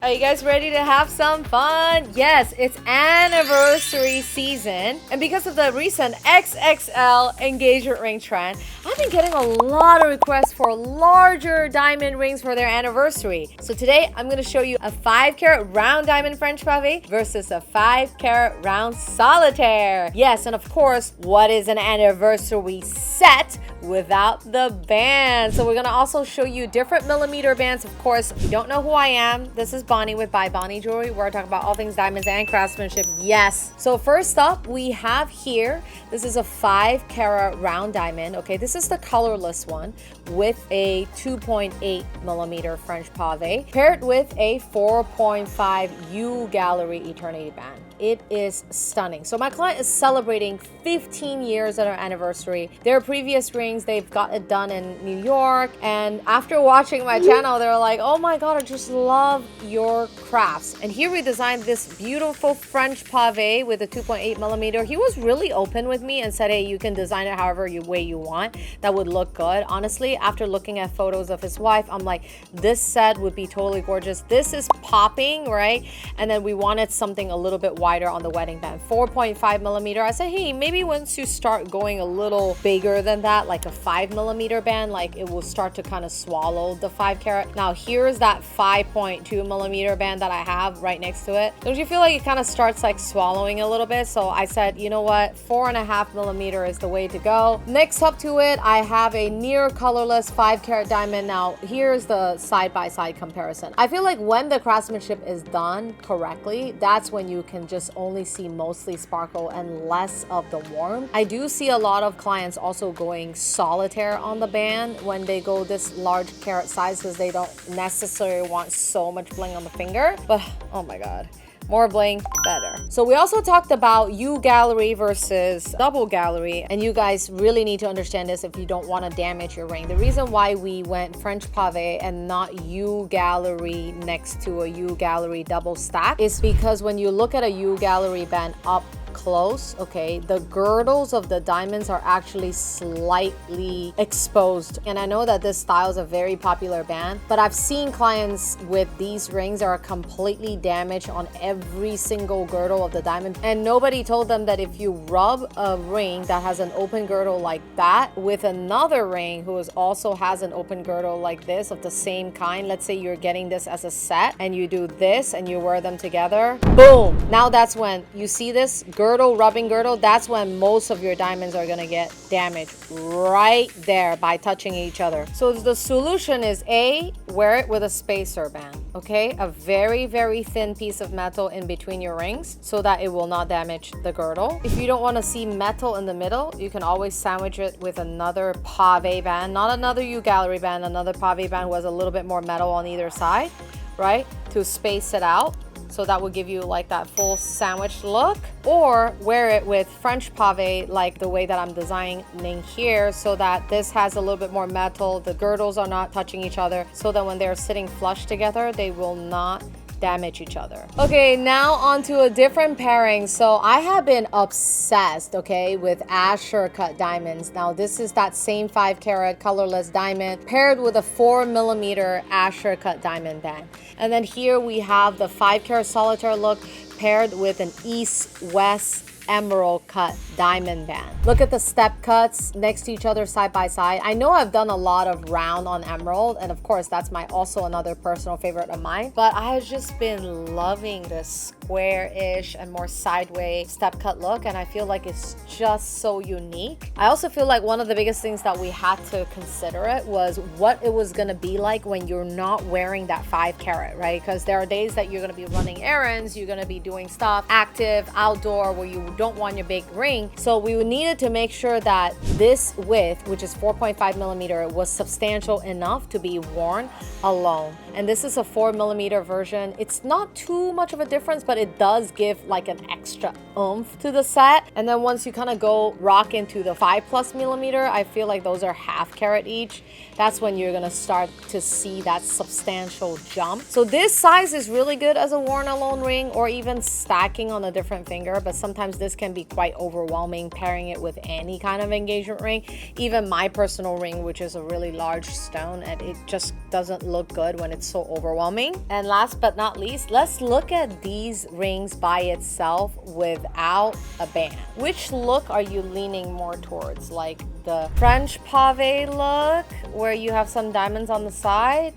Are you guys ready to have some fun? Yes, it's anniversary season. And because of the recent XXL engagement ring trend, I've been getting a lot of requests for larger diamond rings for their anniversary. So today I'm going to show you a 5-carat round diamond French pavé versus a 5-carat round solitaire. Yes, and of course, what is an anniversary set without the band? So we're going to also show you different millimeter bands. Of course, if you don't know who I am, this is Bonnie with By Bonnie Jewelry. We're talking about all things diamonds and craftsmanship. Yes. So first up, we have here, this is a 5-carat round diamond. Okay, this is the colorless one with a 2.8 millimeter French pavé paired with a 4.5 U Gallery Eternity band. It is stunning. So my client is celebrating 15 years at our anniversary. Their previous rings, they've got it done in New York. And after watching my channel, they were like, oh my God, I just love your crafts. And here we designed this beautiful French pavé with a 2.8 millimeter. He was really open with me and said, hey, you can design it however way you want. That would look good. Honestly, after looking at photos of his wife, I'm like, this set would be totally gorgeous. This is popping, right? And then we wanted something a little bit wider on the wedding band, 4.5 millimeter. I said, hey, maybe once you start going a little bigger than that, like a 5 millimeter band, like it will start to kind of swallow the 5-carat. Now here's that 5.2 millimeter band that I have right next to it. Don't you feel like it kind of starts like swallowing a little bit? So I said, you know what, 4.5 millimeter is the way to go. Next up to it, I have a near colorless 5-carat diamond. Now here's the side-by-side comparison. I feel like when the craftsmanship is done correctly, that's when you can just only see mostly sparkle and less of the warmth. I do see a lot of clients also going solitaire on the band when they go this large carat size because they don't necessarily want so much bling on the finger. But oh my God, more bling, better. So we also talked about U Gallery versus double gallery, and you guys really need to understand this if you don't want to damage your ring. The reason why we went French pavé and not U Gallery next to a U Gallery double stack is because when you look at a U Gallery band up close, okay, the girdles of the diamonds are actually slightly exposed. And I know that this style is a very popular band, but I've seen clients with these rings that are completely damaged on every single girdle of the diamond. And nobody told them that if you rub a ring that has an open girdle like that with another ring who also has an open girdle like this of the same kind, let's say you're getting this as a set and you do this and you wear them together, boom. Now that's when you see this girdle, rubbing girdle, that's when most of your diamonds are gonna get damaged right there by touching each other. So the solution is A, wear it with a spacer band, okay? A very, very thin piece of metal in between your rings so that it will not damage the girdle. If you don't wanna see metal in the middle, you can always sandwich it with another pavé band, not another U Gallery band, another pavé band was a little bit more metal on either side, right? To space it out. So that will give you like that full sandwich look, or wear it with French pavé like the way that I'm designing here so that this has a little bit more metal. The girdles are not touching each other so that when they're sitting flush together, they will not damage each other. Okay, now onto a different pairing. So I have been obsessed, okay, with Asscher cut diamonds. Now this is that same 5-carat colorless diamond paired with a 4 millimeter Asscher cut diamond band. And then here we have the 5-carat solitaire look paired with an east-west emerald cut diamond band. Look at the step cuts next to each other side by side. I know I've done a lot of round on emerald, and of course that's also another personal favorite of mine, but I have just been loving this square-ish and more sideways step cut look, and I feel like it's just so unique. I also feel like one of the biggest things that we had to consider it was what it was gonna be like when you're not wearing that 5-carat, right? Because there are days that you're gonna be running errands, you're gonna be doing stuff active, outdoor, where you don't want your big ring. So we needed to make sure that this width, which is 4.5 millimeter, was substantial enough to be worn alone. And this is a 4 millimeter version. It's not too much of a difference, but it does give like an extra oomph to the set. And then once you kind of go rock into the 5+ millimeter, I feel like those are 1/2 carat each. That's when you're gonna start to see that substantial jump. So this size is really good as a worn alone ring or even stacking on a different finger, but sometimes this this can be quite overwhelming pairing it with any kind of engagement ring. Even my personal ring, which is a really large stone, and it just doesn't look good when it's so overwhelming. And last but not least, let's look at these rings by itself without a band. Which look are you leaning more towards? Like the French pavé look where you have some diamonds on the side,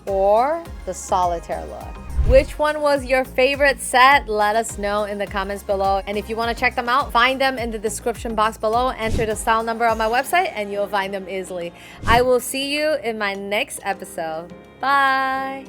or the solitaire look? Which one was your favorite set? Let us know in the comments below. And if you want to check them out, find them in the description box below. Enter the style number on my website and you'll find them easily. I will see you in my next episode. Bye!